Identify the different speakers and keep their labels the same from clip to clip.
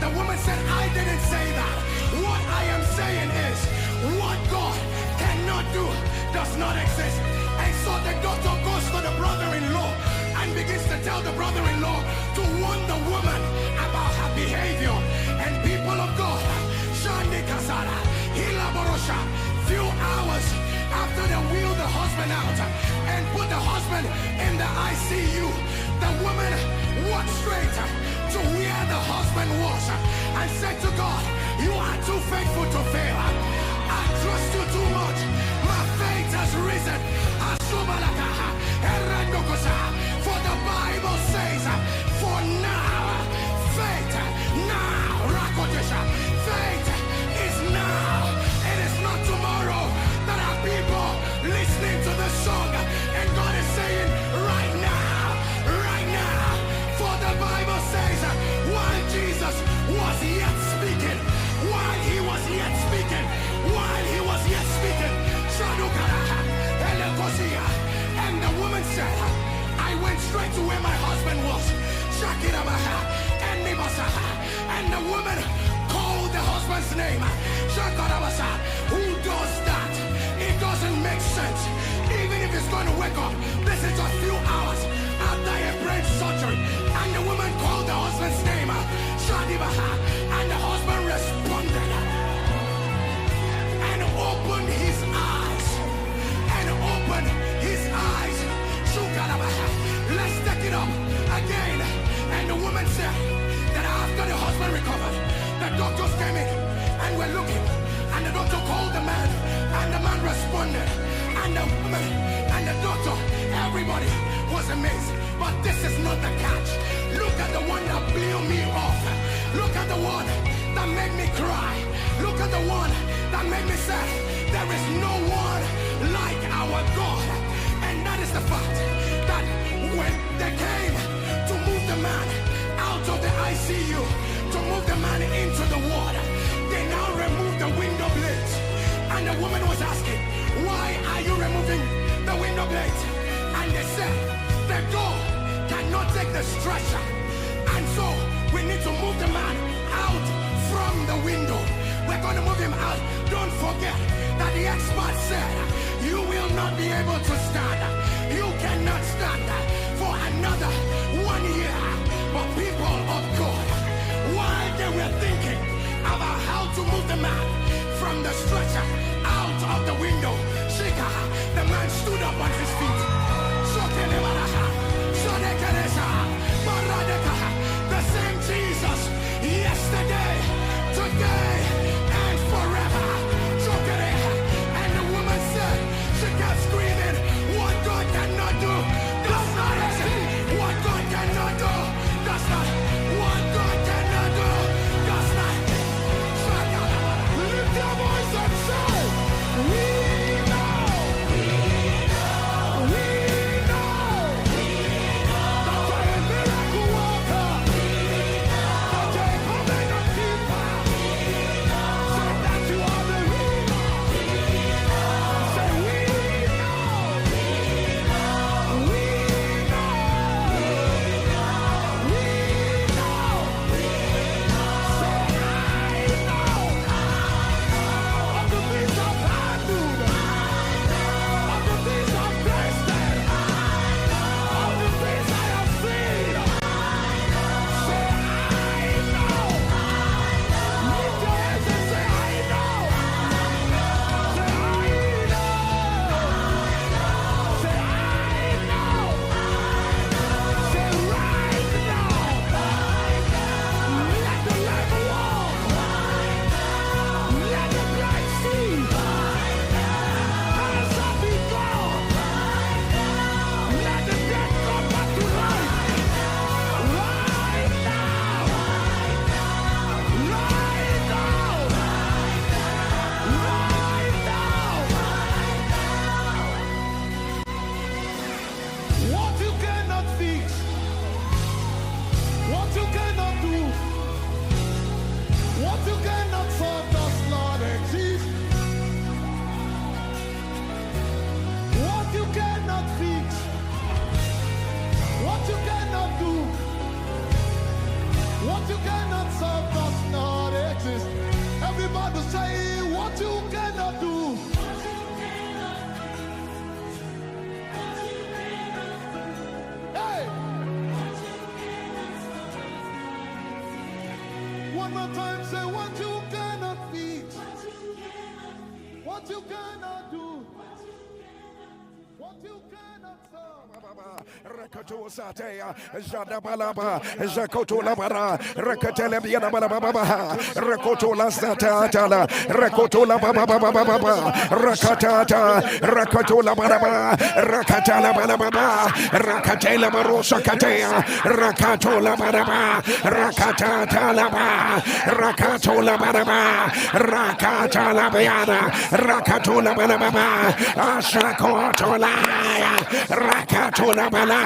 Speaker 1: the woman said, I didn't say that. What I am saying is, what God cannot do does not exist. And so the doctor goes to the brother-in-law and begins to tell the brother-in-law to warn the woman about her behavior. And people of God, Shandi Kasara, Hila Borosha, few hours after they wheeled the husband out and put the husband in the ICU, the woman walked straight to where the husband was and said to God, you are too faithful to fail. I trust you too much. My faith has risen. For the Bible says, for now, faith is now. It is not tomorrow. That are people listening to the song, and God is saying, right now. For the Bible says, while Jesus was yet speaking, and the woman said, I went straight to where my husband was. And the woman called the husband's name. Who does that? It doesn't make sense. Even if it's going to wake up, this is a few hours after a brain surgery. And the woman called the husband's name. And the husband responded and opened his eyes. Let's take it up again. And the woman said that after the husband recovered, the doctors came in and were looking. And the doctor called the man, and the man responded. And the woman and the doctor, everybody was amazed. But this is not the catch. Look at the one that blew me off. Look at the one that made me cry. Look at the one that made me say, there is no one like our God. And that is the fact that when they came to move the man out of the ICU, to move the man into the water, they now removed the window blades. And the woman was asking, why are you removing the window blades? And they said, the door cannot take the stretcher. And so we need to move the man out from the window. We're going to move him out. Don't forget that the expert said, you will not be able to stand. You cannot stand for another 1 year. But people of God, while they were thinking about how to move the man from the stretcher out of the window, the man stood up on his feet. The same Jesus, yesterday, today, and forever. And the woman said, she kept screaming, what God cannot do does not exist. What God cannot do does not. What God cannot do does not. Lift your voice and say, we know. That you're a miracle worker. That you're a covenant keeper. Say that you are the healer. Say we know. Say I know. Of the things I've handled. Of the things I've tasted. Of the things I have seen. Say I know. Lift your hands and say I know. Say I know. Say I know. Say right now. Let the lame walk. Let the blind see. Hands up be gone. Let the dead come back to life. Right now. Right now. Right now. What you cannot fix, what you cannot do, what you cannot solve does not exist. What you cannot fix, what you cannot do, what you cannot solve does one more time, say what you cannot feed, what you cannot do, what you cannot solve. Rakato Satea, Jadabalaba, Jakoto Labara, Rakatelebiana Baba, Rakoto Lasatala, Rakoto Lababa, Rakatata, Rakato Labaraba, Rakatala Balababa, Rakatela Barosa Katea, Rakato Labaraba, Rakatata Laba, Rakato Labaraba, Rakata Labiana, Rakato Labaraba, Ashakoto Laya, Rakato Labala,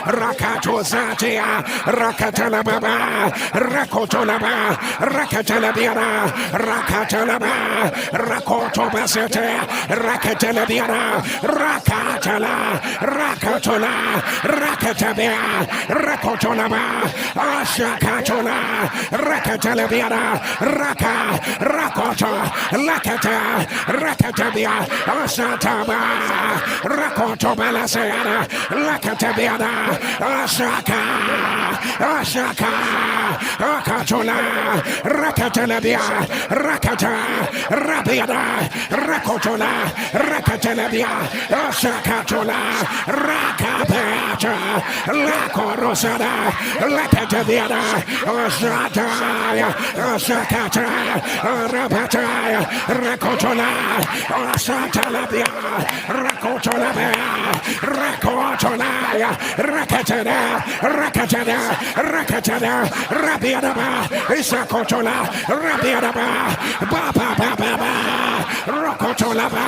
Speaker 1: Rakato Zatia, Rakatala Baba, Rakotolaba, Rakatalabiana, Rakatalaba, Rakoto Basete, Rakatalabiana, Rakatala, Rakatola, Rakatabia, Rakotolaba, Ashakatola, Rakatalabiana, Raka, Rakoto, Lakata, Rakatabia, Asataba, Rakoto Balaseana, Lakatabiana, Ashaka, Ashaka, Akatola, Rakatalabia, Rakata, Rabiana, Rakotola, Rakatalabia, Ashakatola, Rakapata, Lakorosada, Lakatabiana, Ashataya, Ashakata, Rapataya, Rakotola, Ashatalabia, Rakotolabia, Rakotolaya, Rakatana, Rakatana, Rakatana, Rabiadaba, Isakotola, Rabiadaba, Baba Baba, Rokotolaba,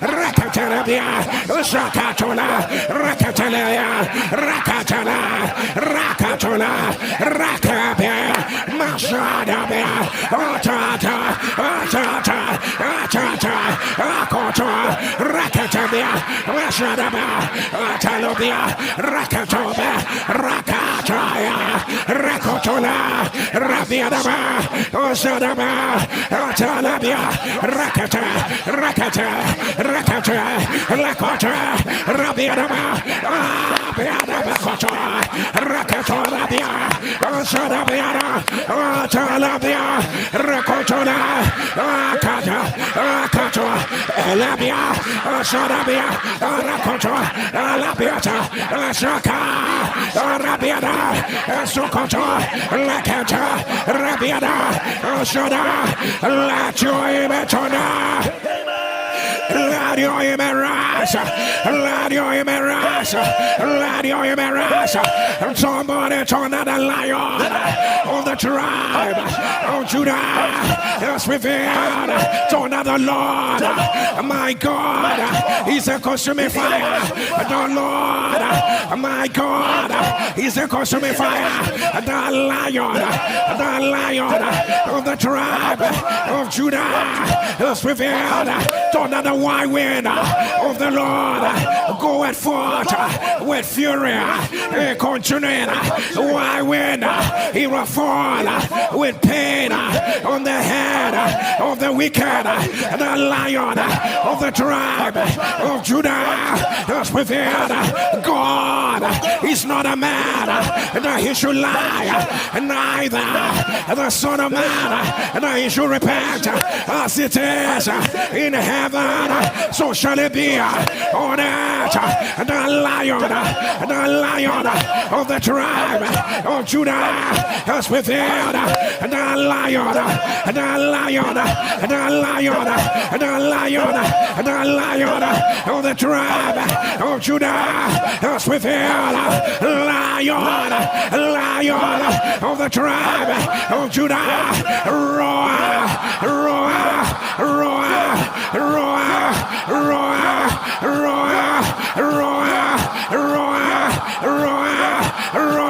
Speaker 1: Rakatanabia, Sakatola, Rakatanaya, Rakatana, Rakatola, Rakabia, Masadabia, Atata, Atata, Atata, Akoto, Rakatabia, Masadaba, Atalobia, Rakatoba, Rakataya, Rakotola, Rabiadaba, Osadaba, Atalabia, Rakata, Rakata, Rakata, Lakota, Rabiadaba, Abiadaba, Rakatolabia, Osadabiana, Atalabia, Rakotola, Akata, Akato, Elabia, Osadabia, Rakoto, Alabiata, Asaka, Rabiada, Sokoto, Lakata, Rabiada, Soda, La Joy Betona. Radio Emerasa, Radio Emerasa, Radio Emerasa. Somebody turn on the lion of the tribe of Judah is revealed. Turn on the Lord, my God, He's a consuming fire. The Lord, my God, He's a consuming fire. The lion of the tribe of Judah is revealed. Turn on the wide wind of the Lord, go forth with fury, continuing wide wind, He will fall with pain on the head of the wicked. The lion of the tribe of Judah is revealed. God is not a man that He should lie, neither the Son of Man that He should repent. As it is in heaven, so shall it be on earth. The lion of the tribe of Judah has revealed. The lion of the tribe of Judah has revealed. Lion of the tribe of Judah, roar, roar, roar, roar, roar, roar, roar, roar, roar, roar.